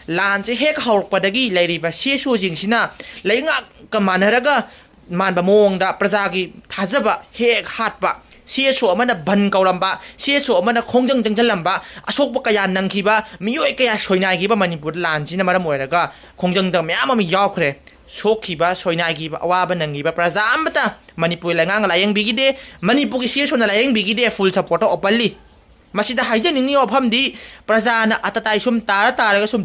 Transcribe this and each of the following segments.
ꯂꯥꯟꯁꯦ ꯍꯦꯛ ꯍꯧꯔꯛꯄꯗꯒꯤ ꯂꯩꯔꯤꯕ CSOꯁꯤꯡꯁꯤꯅ ꯂꯩꯉꯥꯛꯀ ꯃꯥꯟꯅꯔꯒ ꯃꯥꯟꯕ ꯃꯑꯣꯡꯗ ꯄ꯭ꯔꯖꯥꯒꯤ ꯊꯥꯖꯕ ꯍꯦꯛ ꯍꯥꯠꯄ CSO ꯑꯃꯅ ꯕꯟ ꯀꯧꯔꯝꯕ CSO ꯑꯃꯅ ꯈꯣꯡꯖꯪ ꯆꯪꯁꯤꯜꯂꯝꯕ ꯑꯁꯣꯛꯄ ꯀꯌꯥ ꯅꯪꯈꯤꯕ ꯃꯤꯑꯣꯏ ꯀꯌꯥ ꯁꯣꯏꯅꯥꯏꯈꯤꯕ ꯃꯅꯤꯄꯨꯔꯗ ꯂꯥꯟꯁꯤꯅ ꯃꯔꯝ ꯑꯣꯏꯔꯒ ꯈꯣꯡꯖꯪꯗ ꯃꯌꯥꯝ ꯑꯃ ꯌꯥꯎꯈ꯭ꯔꯦ ꯁꯣꯛꯈꯤꯕ ꯁꯣꯏꯅꯥꯏꯈꯤꯕ ꯑꯋꯥꯕ ꯅꯪꯈꯤꯕ ꯄ꯭ꯔꯖꯥ ꯑꯃꯇ ꯃꯅꯤꯄꯨꯔ ꯂꯩꯉꯥꯛꯅ ꯂꯥꯌꯦꯡꯕꯤꯈꯤꯗꯦ ꯃꯅꯤꯄꯨꯔꯒꯤ CSOꯅ ꯂꯥꯌꯦꯡꯕꯤꯈꯤꯗꯦ ꯐꯨꯜ ꯁꯞꯄꯣꯔꯠꯇ ꯑꯣꯄꯟꯂꯤ ꯃꯁꯤꯗ ꯍꯥꯏꯖꯅꯤꯡꯉꯤ ꯋꯥꯐꯝꯗꯤ ꯄ꯭ꯔꯖꯥꯅ ꯑꯇꯇꯥꯏ ꯁꯨꯝ ꯇꯥꯔꯒ ꯁꯨꯝ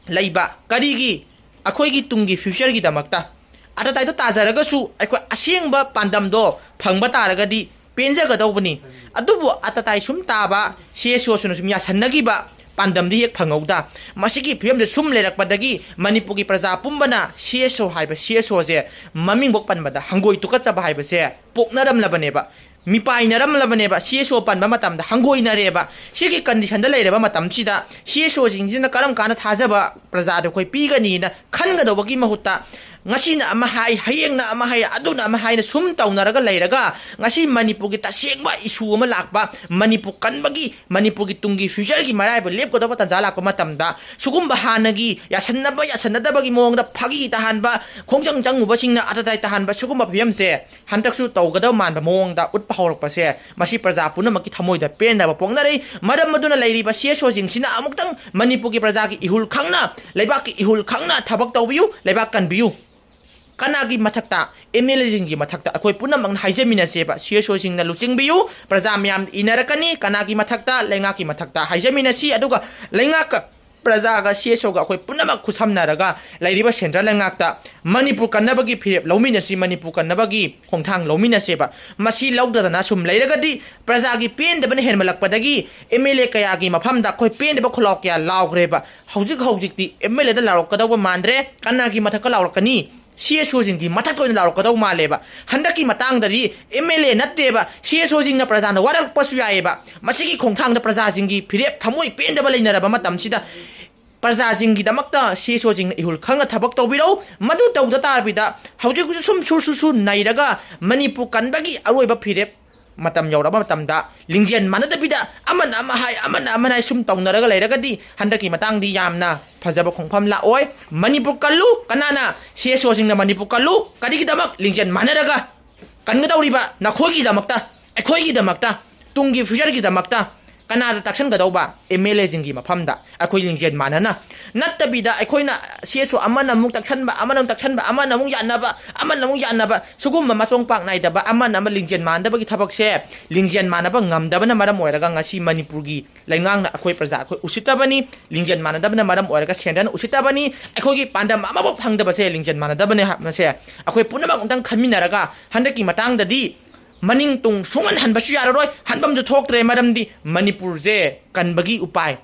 ꯂꯩꯕ ꯀꯔꯤꯒꯤ ꯑꯩꯈꯣꯏꯒꯤ ꯇꯨꯡꯒꯤ ꯐ꯭ꯌꯨꯆꯔꯒꯤꯗꯃꯛꯇ ꯑꯇꯇꯥꯏꯗ ꯇꯥꯖꯔꯒꯁꯨ ꯑꯩꯈꯣꯏ ꯑꯁꯦꯡꯕ ꯄꯥꯟꯗꯝꯗꯣ ꯐꯪꯕ ꯇꯥꯔꯒꯗꯤ ꯄꯦꯟꯖꯒꯗꯧꯕꯅꯤ ꯑꯗꯨꯕꯨ ꯑꯇꯇꯥꯏ ꯁꯨꯝ ꯇꯥꯕ CSOꯁꯨꯅ ꯁꯨꯝ ꯌꯥꯁꯟꯅꯈꯤꯕ ꯄꯥꯟꯗꯝꯗꯤ ꯍꯦꯛ ꯐꯪꯍꯧꯗ ꯃꯁꯤꯒꯤ ꯐꯤꯕꯝꯗ ꯁꯨꯝ ꯂꯩꯔꯛꯄꯗꯒꯤ ꯃꯅꯤꯄꯨꯔꯒꯤ ꯄ꯭ꯔꯖꯥ ꯄꯨꯝꯕꯅ CSO ꯍꯥꯏꯕ CSOꯁꯦ ꯃꯃꯤꯡꯕꯣꯛ ꯄꯟꯕꯗ ꯍꯪꯒꯣꯏ ꯇꯨꯀꯠꯆꯕ ꯍꯥꯏꯕꯁꯦ ꯄꯣꯛꯅꯔꯝꯂꯕꯅꯦꯕ ꯃꯤꯄꯥꯏꯅꯔꯝꯂꯕꯅꯦꯕ CSO ꯄꯟꯕ ꯃꯇꯝꯗ ꯍꯪꯒꯣꯏꯅꯔꯦꯕ ꯁꯤꯒꯤ ꯀꯟꯗꯤꯁꯟꯗ ꯂꯩꯔꯕ ꯃꯇꯝꯁꯤꯗ CSOꯁꯤꯡꯁꯤꯅ ꯀꯔꯝ ꯀꯥꯟꯗ ꯊꯥꯖꯕ ꯄ꯭ꯔꯖꯥꯗ ꯑꯩꯈꯣꯏ ꯄꯤꯒꯅꯤꯅ ꯈꯟꯒꯗꯧꯕꯒꯤ ꯃꯍꯨꯠꯇ ꯉꯁꯤꯅ ꯑꯃ ꯍꯥꯏ ꯍꯌꯦꯡꯅ ꯑꯃ ꯍꯥꯏ ꯑꯗꯨꯅ ꯑꯃ ꯍꯥꯏꯅ ꯁꯨꯝ ꯇꯧꯅꯔꯒ ꯂꯩꯔꯒꯉꯁꯤ ꯃꯅꯤꯄꯨꯔꯒꯤ ꯇꯁꯦꯡꯕ ꯏꯁꯨ ꯑꯃ ꯂꯥꯛꯄ ꯃꯅꯤꯄꯨꯔ ꯀꯟꯕꯒꯤ ꯃꯅꯤꯄꯨꯔꯒꯤ ꯇꯨꯡꯒꯤ ꯐ꯭ꯌꯨꯆꯔꯒꯤ ꯃꯔꯥꯏꯕ ꯂꯦꯞꯀꯗꯕ ꯇꯟꯖꯥ ꯂꯥꯛꯄ ꯃꯇꯝꯗ ꯁꯤꯒꯨꯝꯕ ꯍꯥꯟꯅꯒꯤ ꯌꯥꯁꯟꯅꯗꯕꯒꯤ ꯃꯑꯣꯡꯗ ꯐꯥꯒꯤ ꯇꯥꯍꯟꯕ ꯈꯣꯡꯖꯪ ꯆꯪꯉꯨꯕꯁꯤꯡꯅ ꯑꯇꯇꯥꯏ ꯇꯥꯍꯟꯕ ꯁꯤꯒꯨꯝꯕ ꯐꯤꯕꯝꯁꯦ ꯍꯟꯗꯛꯁꯨ ꯇꯧꯒꯗꯕ ꯃꯥꯟꯕ ꯃꯑꯣꯡꯗ ꯎꯠꯄ ꯍꯧꯔꯛꯄꯁꯦ ꯃꯁꯤ ꯄ꯭ꯔꯖꯥ ꯄꯨꯝꯅꯃꯛꯀꯤ ꯊꯃꯣꯏꯗ ꯄꯦꯟꯗꯕ ꯄꯣꯛꯅꯔꯤ ꯃꯔꯝ ꯑꯗꯨꯅ ꯂꯩꯔꯤꯕ CSOꯁꯤꯡꯁꯤꯅ ꯑꯃꯨꯛꯇꯪ ꯃꯅꯤꯄꯨꯔꯒꯤ प्रजाꯒꯤ ihul khangna leibak ki ihul khangna thabak tawbiu leibak kanbiu kanagi mathakta MLA jingi mathakta akoi punamang haijamina seba CSO singna luchingbiu praja myam inarakani kanagi mathakta lengaki mathakta haijamina si aduga lengak praja ga CSO ga akoi punamak khusamnaraga lairiba central lengakta manipur kannabagi phirep lomina si manipur kannabagi khongthang lomina seba masi lawdana sum leiragadi praja gi pendabane henmalakpadagi MLA kaya gi mafamda akoi pendaba khulok kya lawgreba hojik ti MLA da lawkadawa mandre kanagi mathaka lawrakani CSO jingi mathak toina lawkadaw maleba handaki matangdari MLA natteba CSO jingna prajana warak pasu yaeba masigi khongthang da praja jingi phirep thamoi pendaba leinaraba matamsida प्रजा जिंगी दमक्ता CSO जिंग ihul khanga thabak tawbiro madu tawda tarbida hauji ku sum su nairaga manipur kanbagi aroiba phirep matam yauraba matamda lingjian manadabida amana ama sum tawnaraga leiragadi handaki matangdi yamna phajaba khongpham la oi manipur kallu kanana CSO jingna manipur kallu kadigi damak lingjian manaraga kanga dawriba nakhogi damakta ekhoigi damakta tungi future gi damakta kanada takshan gadawba MLA jingi mafamda akoi lingjen manana nattabida akoina CSO amana muk takshanba amana muk yanaba sugumma machong pak naidaba amana ma lingjen mandaba gi thabakse lingjen manaba ngamdabana maram oiraga ngasi manipurgi laingangna akoi praja akoi usitabani lingjen manadabana maram oiraga sendan usitabani akoi gi pandam amaba phangdabase lingjen manadabane mase akoi punama ungtang khaminaraga handaki matangdadi maning tung sungan hanbasu yararoi hanbam ju thoktre maramdi manipur je kanbagi upai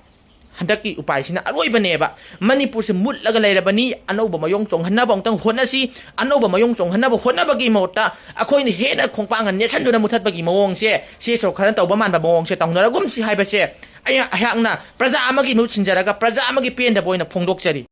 handaki upai sina aroibaneba manipur se mutlaga leirabani anoba mayong chonghanaba ongtang honasi anoba mayong chonghanaba honabagi mota akoini hena khongpanga nation duna muthatbagi mawong se so kharan tawba manba mawong se tawnaragum si haibase aya ayakna praja amagi nu chinjaraga praja amagi penda boina phongdokchari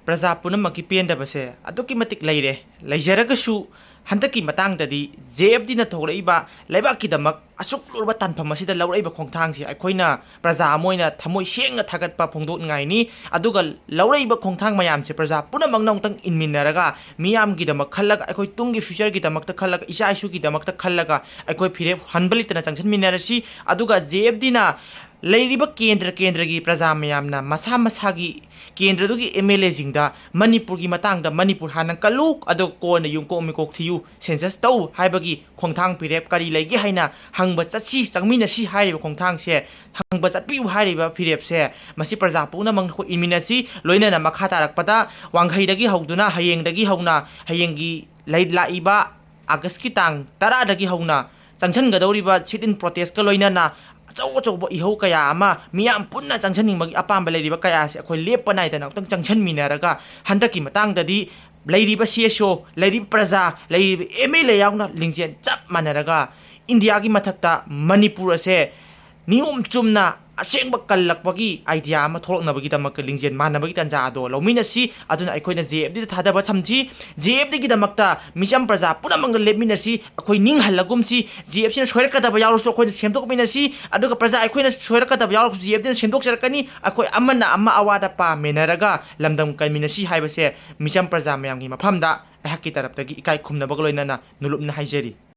praja punamaki penda base aduki matik leire leijaragashu handaki matangdadi JFD na thoraiba leibaki damak asuk lurba tanpham asida lauraiba khongthangsi aikoina praja amoina thamoi sengna thagatpa phongdot ngaini aduga lauraiba khongthang mayam se praja punamang nongtang inminaraga miyam gi damak khallaga aikoi tungi future gi damak ta khallaga isa isu gi damak ta khallaga aikoi phire hanbalitna changchan minarasi aduga JFD na leiriba kendra gi praja mayamna masa gi kendra dugi MLA jingda manipur gi matangda manipur hanang kaluk ado ko na yung ko mikok thiyu census tau haibagi khongthang pirep kari leigi haina hangba chatsi changmina si haiba khongthang se hangba chatpiu haiba pirep se masi praja puna mang ko iminasi loina na makha tarakpada wanghai dagi hauduna hayeng dagi hauna hayengi laiba august ki tang 10 dagi hauna changchan gadoriba sit-in protest ka loina na achau ihau kaya ama miyam punna changchaning magi apamba leiriba kaya se akhoi lepa naidana tang changchan minaraga handaki matangdadi leiriba CSO leiriba praja leiriba MLA yauna lingjen chap manaraga India gi mathakta Manipur ase niyom chumna ꯑꯁꯦꯡꯕ ꯀꯜꯂꯛꯄꯒꯤ idea ꯑꯃ ꯊꯣꯛꯂꯛꯅꯕꯒꯤꯗꯃꯛꯇ ꯂꯤꯡꯖꯦꯜ ꯃꯥꯟꯅꯕꯒꯤ ꯇꯥꯟꯖꯥ ꯑꯗꯣ ꯂꯧꯃꯤꯟꯅꯁꯤ ꯑꯗꯨꯅ ꯑꯩꯈꯣꯏꯅ JFDꯗ ꯊꯥꯗꯕ ꯊꯝꯁꯤ JFDꯒꯤꯗꯃꯛꯇ ꯃꯤꯆꯝ ꯄ꯭ꯔꯖꯥ ꯄꯨꯝꯅꯃꯛꯒ ꯂꯦꯞꯃꯤꯟꯅꯁꯤ ꯑꯩꯈꯣꯏ ꯅꯤꯡꯍꯜꯂꯒꯨꯝꯁꯤ JFCꯅ ꯁꯣꯏꯔꯛꯀꯗꯕ ꯌꯥꯎꯔꯁꯨ ꯑꯩꯈꯣꯏꯅ ꯁꯦꯝꯗꯣꯛꯃꯤꯟꯅꯁꯤ ꯑꯗꯨꯒ ꯄ꯭ꯔꯖꯥ ꯑꯩꯈꯣꯏꯅ ꯁꯣꯏꯔꯛꯀꯗꯕ ꯌꯥꯎꯔꯁꯨ JFDꯅ ꯁꯦꯝꯗꯣꯛꯆꯔꯛꯀꯅꯤ ꯑꯩꯈꯣꯏ ꯑꯃꯅ ꯑꯃ ꯑꯋꯥꯗ ꯄꯥ ꯃꯦꯟꯅꯔꯒ ꯂꯝꯗꯝ ꯀꯟꯃꯤꯟꯅꯁꯤ ꯍꯥꯏꯕꯁꯦ ꯃꯤꯆꯝ ꯄ꯭ꯔꯖꯥ ꯃꯌꯥꯝꯒꯤ ꯃꯐꯝꯗ ꯑꯩꯍꯥꯛꯀꯤ ꯇꯔꯞꯇꯒꯤ ꯏꯀꯥꯏ ꯈꯨꯝꯅꯕꯒ ꯂꯣꯏꯅꯅ ꯅꯨꯂꯨꯞꯅ ꯍꯥꯏꯖꯔꯤ